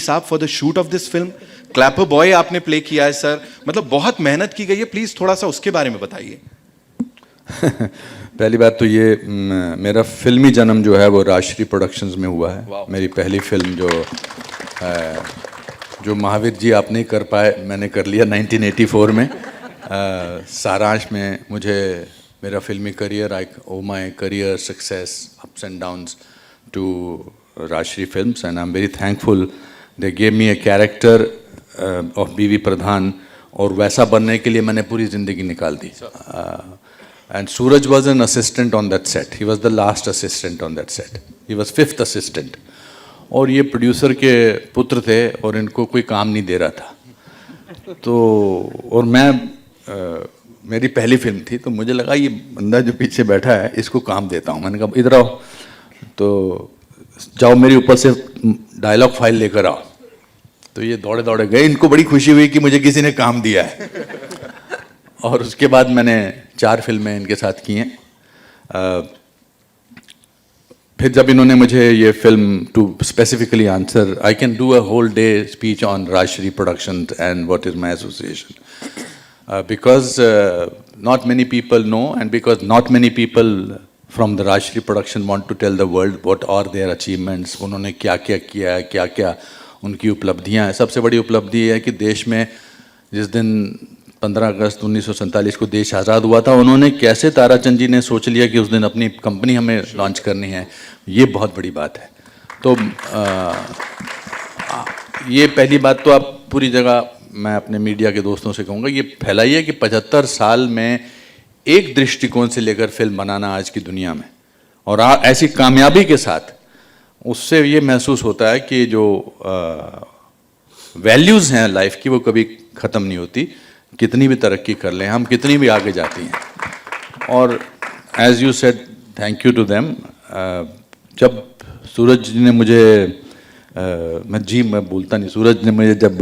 साहब for the shoot of this film. Clapper boy आपने play किया है सर, मतलब बहुत मेहनत की गई है, प्लीज थोड़ा सा उसके बारे में बताइए. पहली बात तो ये मेरा फिल्मी जन्म जो है वो राजश्री प्रोडक्शंस में हुआ है. मेरी पहली फिल्म जो महावीर जी आप नहीं कर पाए, मैंने कर लिया 1984 में. सारांश में मुझे मेरा फिल्मी career, I owe my career success ups and downs to Rajshri films, and I am very thankful they gave me a character of Bibi Pradhan, और वैसा बनने के लिए मैंने पूरी ज़िंदगी निकाल दी. And Suraj was an assistant on that set. He was the last assistant on that set. He was 5th assistant. और ये प्रोड्यूसर के पुत्र थे और इनको कोई काम नहीं दे रहा था. तो और मैं मेरी पहली फिल्म थी, तो मुझे लगा ये बंदा जो पीछे बैठा है इसको काम देता हूँ. मैंने कहा इधर आओ, तो जाओ मेरे ऊपर से डायलॉग फाइल लेकर आओ. तो ये दौड़े दौड़े गए. इनको बड़ी खुशी हुई कि मुझे किसी ने काम दिया है. और उसके बाद मैंने 4 फिल्में इनके साथ की हैं. फिर जब इन्होंने मुझे ये film to specifically answer, I can do a whole day speech on Rajshri production and what is my association, because not many people know, and because not many people from the Rajshri production want to tell the world what are their achievements. उन्होंने क्या क्या किया है, क्या क्या उनकी उपलब्धियाँ हैं. सबसे बड़ी उपलब्धि है कि देश में जिस दिन 15 अगस्त 1947 को देश आज़ाद हुआ था, उन्होंने कैसे ताराचंद जी ने सोच लिया कि उस दिन अपनी कंपनी हमें लॉन्च करनी है. ये बहुत बड़ी बात है. तो ये पहली बात तो आप पूरी जगह, मैं अपने मीडिया के दोस्तों से कहूँगा, ये फैलाइए कि 75 साल में एक दृष्टिकोण से लेकर फिल्म बनाना आज की दुनिया में, और ऐसी कामयाबी के साथ, उससे ये महसूस होता है कि जो वैल्यूज़ हैं लाइफ की वो कभी ख़त्म नहीं होती. कितनी भी तरक्की कर लें हम, कितनी भी आगे जाती हैं. और as you said, thank you to them. जब सूरज जी ने मुझे मैं बोलता नहीं, सूरज ने मुझे जब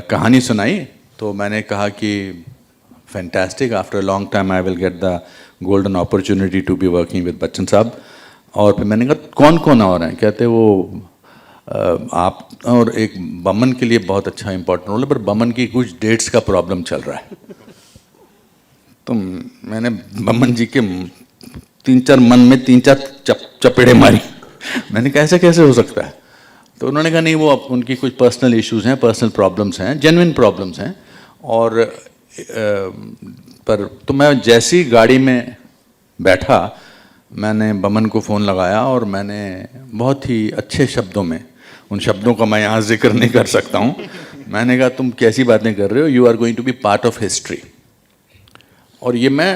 कहानी सुनाई तो मैंने कहा कि fantastic, after a long time I will get the golden opportunity to be working with Bachchan साहब. और फिर मैंने कहा कौन कौन और हैं. कहते वो आप और एक बमन के लिए बहुत अच्छा इंपॉर्टेंट रोल है, पर बमन की कुछ डेट्स का प्रॉब्लम चल रहा है. तो मैंने बमन जी के 3-4 मन में 3-4 चपेड़े मारी. मैंने कहा ऐसे कैसे हो सकता है. तो उन्होंने कहा नहीं, वो उनकी कुछ पर्सनल इश्यूज हैं, पर्सनल प्रॉब्लम्स हैं, जेन्युइन प्रॉब्लम्स हैं. और पर तो मैं जैसी गाड़ी में बैठा, मैंने बमन को फ़ोन लगाया और मैंने बहुत ही अच्छे शब्दों में, उन शब्दों का मैं यहाँ जिक्र नहीं कर सकता हूँ, मैंने कहा तुम कैसी बातें कर रहे हो, you are going to be part of history. और ये मैं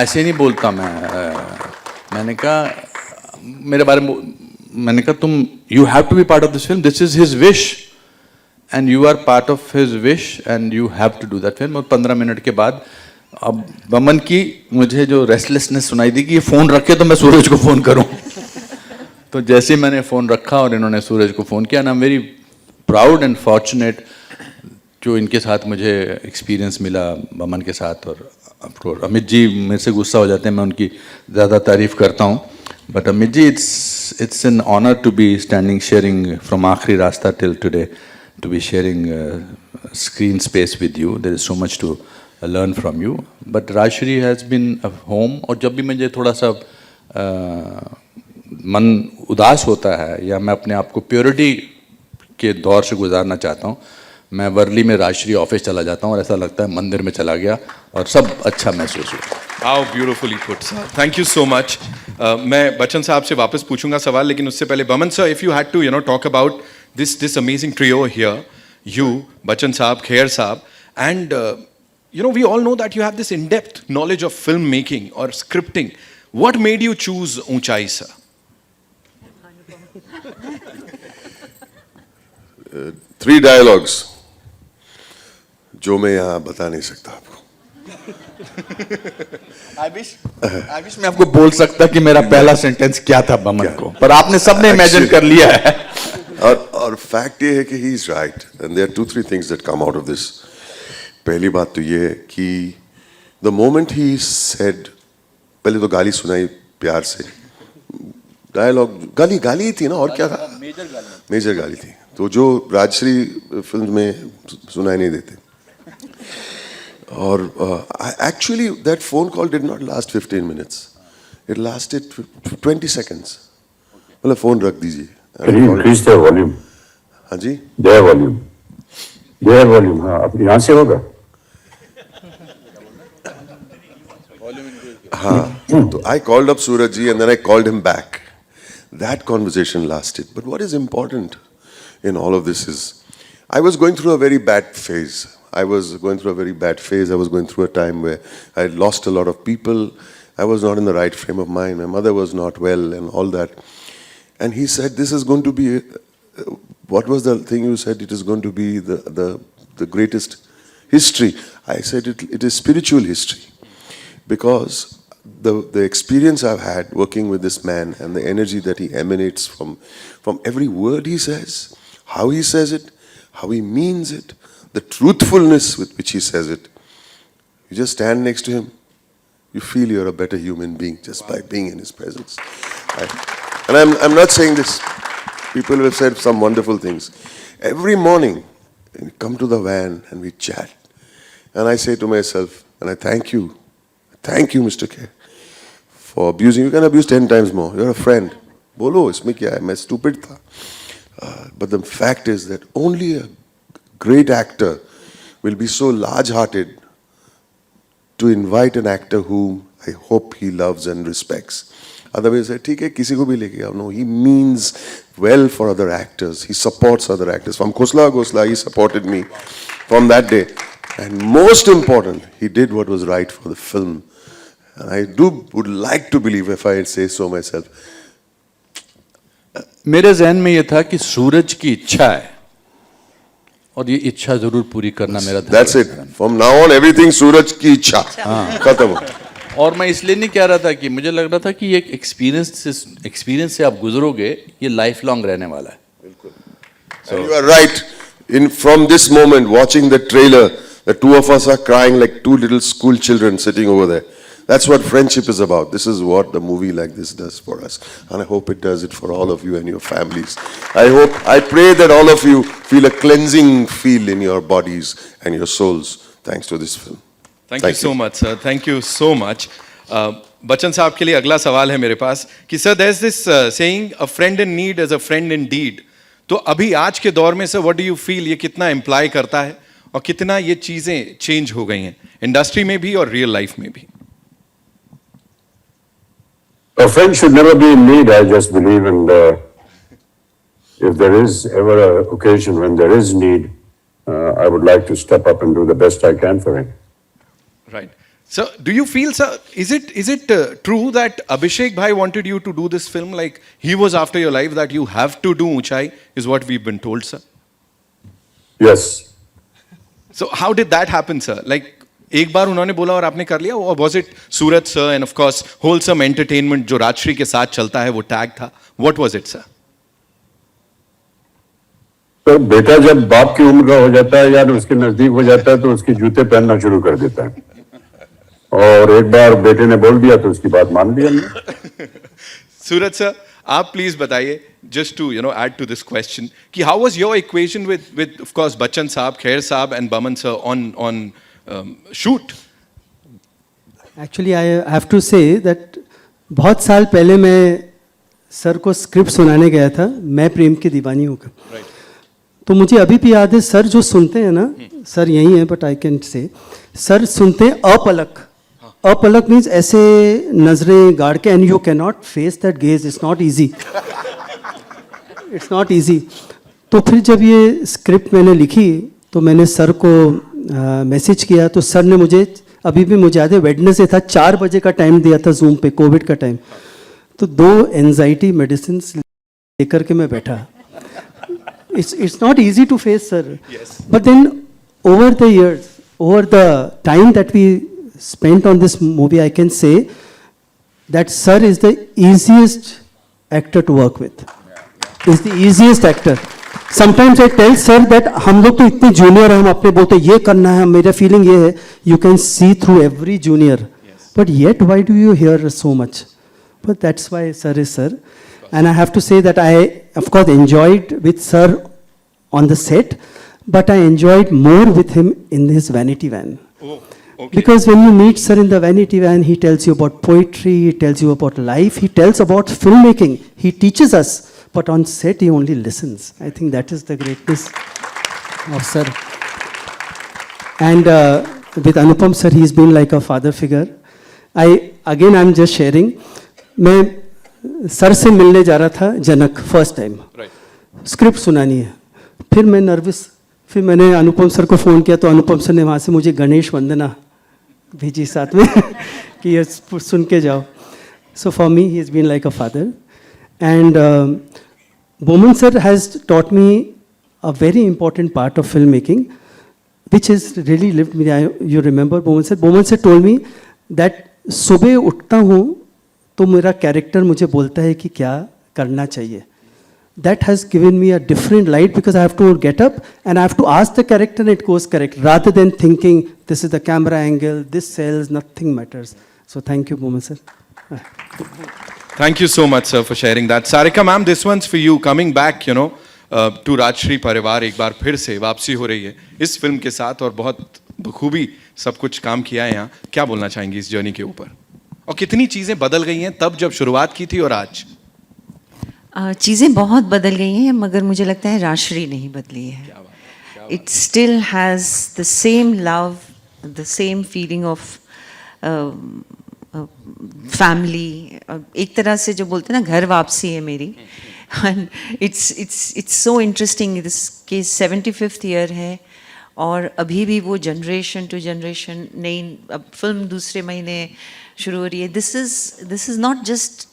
ऐसे नहीं बोलता. मैंने कहा मेरे बारे में, मैंने कहा तुम you have to be part of this film, this is his wish and you are part of his wish and you have to do that film. और 15 मिनट के बाद अब बमन की मुझे जो रेस्टलेसनेस सुनाई दी कि ये फ़ोन रखे तो मैं सूरज को फ़ोन करूं. तो जैसे मैंने फ़ोन रखा और इन्होंने सूरज को फ़ोन किया, ना आई am very proud and fortunate जो इनके साथ मुझे एक्सपीरियंस मिला बमन के साथ. और अमित जी मेरे से गुस्सा हो जाते हैं, मैं उनकी ज़्यादा तारीफ़ करता हूँ, but Amit ji it's an honour to be standing sharing from Aakhri Raasta till today, to be sharing screen space with you. There is so much to learn from you, but Rajshri has been a home. और जब भी मुझे थोड़ा सा मन उदास होता है या मैं अपने आप को प्योरिटी के दौर से गुजारना चाहता हूँ, मैं वर्ली में राजश्री ऑफिस चला जाता हूँ और ऐसा लगता है मंदिर में चला गया और सब अच्छा महसूस हुआ. How beautifully put, sir. Thank you so much. मैं बच्चन साहब से वापस पूछूंगा सवाल, लेकिन उससे पहले Boman sir, if you had to talk about this amazing trio here, you, Bachchan साहब, खेर साहब, and we all know that you have this in-depth knowledge of filmmaking or scripting. What made you choose Unchai, sir? 3 dialogues जो मैं यहाँ बता नहीं सकता आपको. I wish मैं आपको बोल सकता कि मेरा पहला सेंटेंस क्या था बमन को, पर आपने सबने इमेजिन कर लिया है. और फैक्ट ये है कि he is right, and there are 2-3 things that come out of this. पहली बात तो ये कि द मोमेंट ही सेड, पहले तो गाली सुनाई प्यार से, डायलॉग गाली ही थी ना, और क्या था. मेजर गाली थी, तो जो राजश्री फिल्म में सुनाई नहीं देते. और actually that phone call did not last 15 minutes. It lasted 20 seconds. मतलब फोन रख दीजिए. Can you increase their volume? हाँ जी. Their volume. Their volume. हाँ, अब यहाँ से होगा. हाँ. So I called up Suraj ji and then I called him back. That conversation lasted. But what is important in all of this is, I was going through a very bad phase. I was going through a time where I had lost a lot of people. I was not in the right frame of mind. My mother was not well and all that. And he said, this is going to be, what was the thing you said? It is going to be the greatest history. I said, it is spiritual history. Because the experience I've had working with this man and the energy that he emanates from every word he says, how he says it, how he means it, the truthfulness with which he says it. You just stand next to him, you feel you're a better human being just by being in his presence. And I'm not saying this. People have said some wonderful things. Every morning, we come to the van and we chat. And I say to myself, and I thank you, Mr. K, for abusing. You can abuse 10 times more. You're a friend. Bolo, isme kya hai? Main stupid tha. But the fact is that only a great actor will be so large-hearted to invite an actor whom I hope he loves and respects. Otherwise, ठीक है, किसी को भी लेके आओ. No, he means well for other actors. He supports other actors. From Khosla, he supported me from that day. And most important, he did what was right for the film. And I would like to believe, if I say so myself. मेरे जहन में ये था कि सूरज की इच्छा है और ये इच्छा जरूर पूरी करना मेरा धर्म है. That's it. From now on, everything सूरज की इच्छा. खत्म हो. और मैं इसलिए नहीं कह रहा था कि मुझे लग रहा था कि ये एक्सपीरियंस से आप गुजरोगे, ये लाइफ लॉन्ग रहने वाला है. So, you are right. From this moment, watching the trailer, the two of us are crying like two little school children sitting over there. That's what friendship is about. This is what the movie like this does for us. And I hope it does it for all of you and your families. I pray that all of you feel a cleansing feel in your bodies and your souls thanks to this film. Thank you so much, sir. Thank you so much. Bachchan साहब के लिए अगला सवाल है मेरे पास कि sir, there's this saying, a friend in need is a friend indeed. तो अभी आज के दौर में sir, what do you feel, ये कितना इम्प्लाई करता है और कितना ये चीजें चेंज हो गई हैं इंडस्ट्री में भी और रियल लाइफ में भी? A friend should never be in need, I just believe, and if there is ever an occasion when there is need, I would like to step up and do the best I can for him. Right. So, do you feel, sir, is it true that Abhishek Bhai wanted you to do this film, like he was after your life, that you have to do Unchai, is what we've been told, sir? Yes. So, how did that happen, sir? Like, एक बार उन्होंने बोला और आपने कर लिया, or was it Suraj sir and of course wholesome entertainment जो राजश्री के साथ चलता है वो टैग था? What was it, sir? तो बेटा जब बाप की उम्र का हो जाता है या उसके नजदीक हो जाता है तो उसके जूते पहनना शुरू कर देता है, और एक बार बेटे ने बोल दिया तो उसकी बात मान ली हमने. सूरज सर, आप प्लीज बताइए, just to add to this question, कि how was your equation with of course Bachchan साहब, खेर साहब and Baman sir on shoot? Actually, I have to say that बहुत साल पहले मैं सर को स्क्रिप्ट सुनाने गया था, मैं प्रेम की दीवानी हूँ. Right. तो मुझे अभी भी याद है, सर जो सुनते हैं ना, सर यही है but I can say, sir सुनते हैं अपलक. अपलक मीन्स ऐसे नजरें गाड़ के, and you can not face that gauge. It's not easy, it's not easy. तो फिर जब ये स्क्रिप्ट मैंने लिखी तो मैंने सर को मैसेज किया, तो सर ने मुझे, अभी भी मुझे याद है, वेडनेसडे था, 4 बजे का टाइम दिया था जूम पे, कोविड का टाइम. तो 2 एंजाइटी मेडिसिन लेकर के मैं बैठा. It's not easy to face, sir. Yes. But then over the years, over the time that we spent on this movie, I can say that sir is the easiest actor to work with. Is the easiest actor. Sometimes I tell sir that हम लोग तो इतने junior हैं, हम अपने बोलते ये करना है, मेरा feeling ये है, you can see through every junior. Yes. But yet why do you hear so much? But that's why sir is sir. And I have to say that I, of course, enjoyed with Sir on the set, but I enjoyed more with him in his vanity van. Oh, okay. Because when you meet Sir in the vanity van, he tells you about poetry, he tells you about life, he tells about filmmaking, he teaches us, but on set he only listens. I think that is the greatness of Sir. And with Anupam Sir, he's been like a father figure. I'm just sharing. मैं sir से मिलने जा रहा था जनक first time, script सुनानी है, फिर मैं नर्वस, फिर मैंने अनुपम सर को फ़ोन किया तो अनुपम सर ने वहाँ से मुझे गणेश वंदना भेजी साथ में कि ये सुन के जाओ. So for me he is been like a father. And Boman sir has taught me a very important part of filmmaking, which has really lived me. You remember Boman sir told me that सुबह उठता हूँ तो मेरा character मुझे बोलता है कि क्या करना चाहिए. That has given me a different light because I have to get up and I have to ask the character and it goes correct rather than thinking this is the camera angle, this sells, nothing matters. So thank you, Boman sir. Thank you so much, sir, for sharing that. Sarika ma'am, this one's for you. Coming back, to Rajshree परिवार, एक बार फिर से वापसी हो रही है इस film के साथ और बहुत बखूबी सब कुछ काम किया है यहाँ. क्या बोलना चाहेंगी इस जर्नी के ऊपर और कितनी चीजें बदल गई हैं तब जब शुरुआत की थी और आज? चीज़ें बहुत बदल गई हैं मगर मुझे लगता है राजश्री नहीं बदली है. It still has the same love, the same feeling of family. एक तरह से जो बोलते हैं ना, घर वापसी है मेरी. And it's so interesting. इसके 75th ईयर है और अभी भी वो जनरेशन टू जनरेशन नई. अब फिल्म दूसरे महीने शुरू हो रही है. This is not just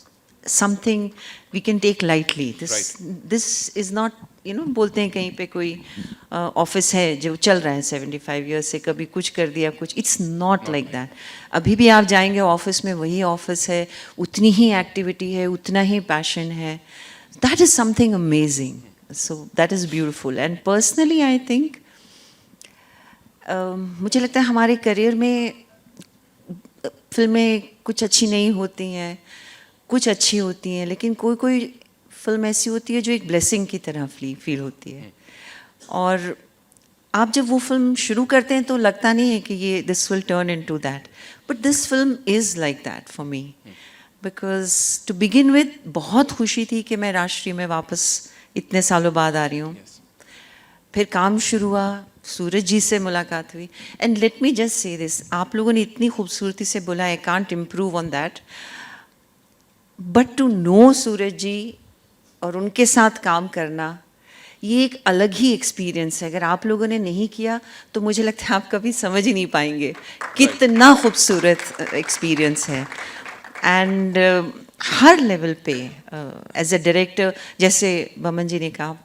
something we can take lightly. This is not, बोलते हैं कहीं पे कोई ऑफिस है जो चल रहा है 75 ईयर्स से, कभी कुछ कर दिया कुछ. It's not like that. अभी भी आप जाएंगे ऑफिस में, वही ऑफिस है, उतनी ही एक्टिविटी है, उतना ही पैशन है. That is something amazing. So that is beautiful. And personally I think मुझे लगता है हमारे करियर में फिल्में कुछ अच्छी नहीं होती हैं, कुछ अच्छी होती हैं, लेकिन कोई फिल्म ऐसी होती है जो एक ब्लेसिंग की तरह फील होती है. और आप जब वो फिल्म शुरू करते हैं तो लगता नहीं है कि ये this will turn into that, but this film is like that for me. Because to begin with बहुत खुशी थी कि मैं राजश्री में वापस इतने सालों बाद आ रही हूँ. फिर काम शुरू हुआ, सूरज जी से मुलाकात हुई. And let me just say this, आप लोगों ने इतनी खूबसूरती से बोला, I can't improve on that, but to know Suraj ji और उनके साथ काम करना, ये एक अलग ही एक्सपीरियंस है. अगर आप लोगों ने नहीं किया तो मुझे लगता है आप कभी समझ ही नहीं पाएंगे कितना खूबसूरत एक्सपीरियंस है. एंड हर लेवल पे एज अ डायरेक्टर, जैसे बमन जी ने कहा,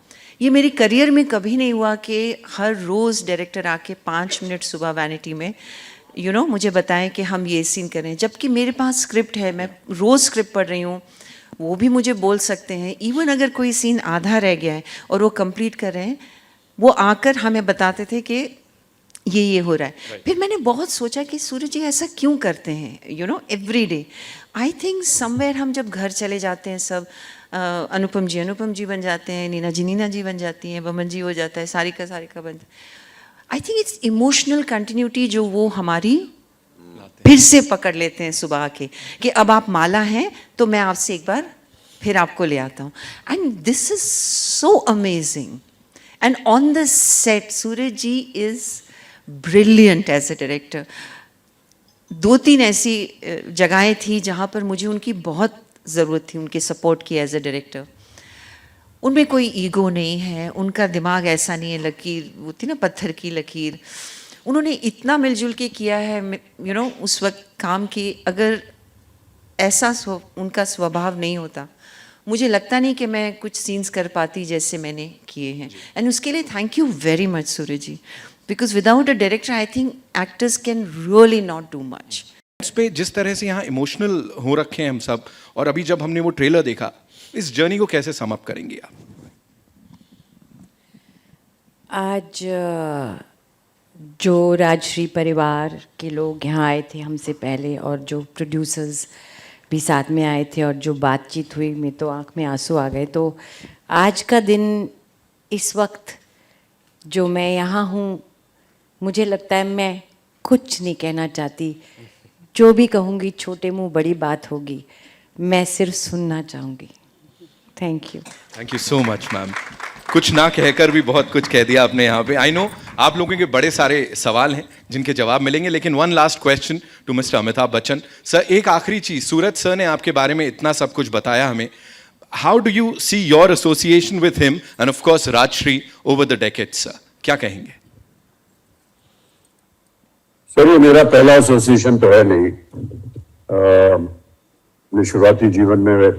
ये मेरी करियर में कभी नहीं हुआ कि हर रोज़ डायरेक्टर आके 5 मिनट सुबह वैनिटी में मुझे बताएं कि हम ये सीन करें, जबकि मेरे पास स्क्रिप्ट है, मैं रोज़ स्क्रिप्ट पढ़ रही हूँ. वो भी मुझे बोल सकते हैं. इवन अगर कोई सीन आधा रह गया है और वो कंप्लीट कर रहे हैं, वो आकर हमें बताते थे कि ये हो रहा है. फिर मैंने बहुत सोचा कि सूरज जी ऐसा क्यों करते हैं every day. I think somewhere हम जब घर चले जाते हैं सब, अनुपम जी बन जाते हैं, नीना जी बन जाती हैं, बमन जी हो जाता है, सारिका बन जाता है. I think it's emotional continuity जो वो हमारी फिर से पकड़ लेते हैं सुबह आके कि अब आप माला हैं तो मैं आपसे एक बार फिर आपको ले आता हूँ. And this is so amazing. And on the set Suraj ji is brilliant as a director. 2-3 ऐसी जगहें थी जहाँ पर मुझे उनकी बहुत ज़रूरत थी, उनके सपोर्ट की एज अ डायरेक्टर. उनमें कोई ईगो नहीं है, उनका दिमाग ऐसा नहीं है, लकीर वो थी ना पत्थर की लकीर. उन्होंने इतना मिलजुल के किया है उस वक्त काम की. अगर ऐसा उनका स्वभाव नहीं होता, मुझे लगता नहीं कि मैं कुछ सीन्स कर पाती जैसे मैंने किए हैं. एंड उसके लिए thank you very much Suraj ji, because without a director I think actors can really not do much. इस पे जिस तरह से यहाँ इमोशनल हो रखे हैं हम सब, और अभी जब हमने वो ट्रेलर देखा, इस जर्नी को कैसे सम अप करेंगे आप? आज जो राजश्री परिवार के लोग यहाँ आए थे हमसे पहले और जो प्रोड्यूसर्स भी साथ में आए थे और जो बातचीत हुई में तो आँख में आंसू आ गए। तो आज का दिन, इस वक्त जो मैं यहाँ हूँ, मुझे लगता है मैं कुछ नहीं कहना चाहती। जो भी कहूँगी छोटे मुँह बड़ी बात होगी, मैं सिर्फ सुनना चाहूँगी। Thank you so much ma'am. कुछ ना कहकर भी बहुत कुछ कह दिया आपने यहाँ पे। आई नो आप लोगों के बड़े सारे सवाल हैं जिनके जवाब मिलेंगे, लेकिन one last question to mister Amitabh Bachchan sir. एक आखिरी चीज, सूरज सर ने आपके बारे में इतना सब कुछ बताया हमें। How do you see your association with him and of course Rajshri over the decades sir? क्या कहेंगे? सर, ये मेरा पहला एसोसिएशन तो है नहीं। अपने शुरुआती जीवन में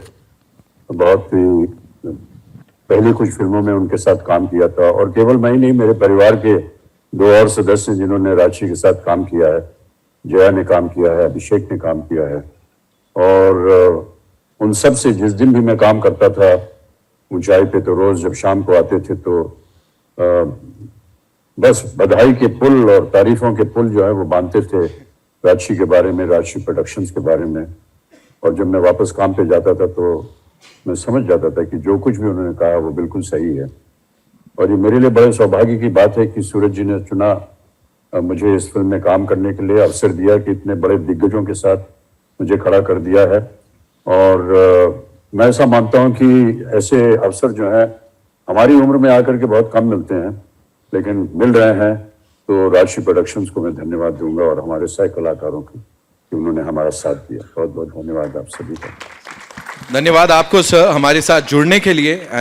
बहुत ही पहली कुछ फिल्मों में उनके साथ काम किया था, और केवल मैं ही नहीं, मेरे परिवार के 2 और सदस्य जिन्होंने राजश्री के साथ काम किया है। जया ने काम किया है, अभिषेक ने काम किया है, और उन सब से जिस दिन भी मैं काम करता था ऊंचाई पे, तो रोज जब शाम को आते थे तो बस बधाई के पुल और तारीफों के पुल जो है वो बांधते थे राजश्री के बारे में, राजश्री प्रोडक्शंस के बारे में। और जब मैं वापस काम पे जाता था तो मैं समझ जाता था कि जो कुछ भी उन्होंने कहा वो बिल्कुल सही है। और ये मेरे लिए बड़े सौभाग्य की बात है कि सूरज जी ने चुना, मुझे इस फिल्म में काम करने के लिए अवसर दिया, कि इतने बड़े दिग्गजों के साथ मुझे खड़ा कर दिया है। और मैं ऐसा मानता हूँ कि ऐसे अवसर जो हैं हमारी उम्र में आकर के बहुत कम मिलते हैं, लेकिन मिल रहे हैं। तो राजश्री प्रोडक्शंस को मैं धन्यवाद दूंगा और हमारे सह कलाकारों को कि उन्होंने हमारा साथ दिया। बहुत बहुत धन्यवाद आप सभी का। धन्यवाद आपको सर हमारे साथ जुड़ने के लिए।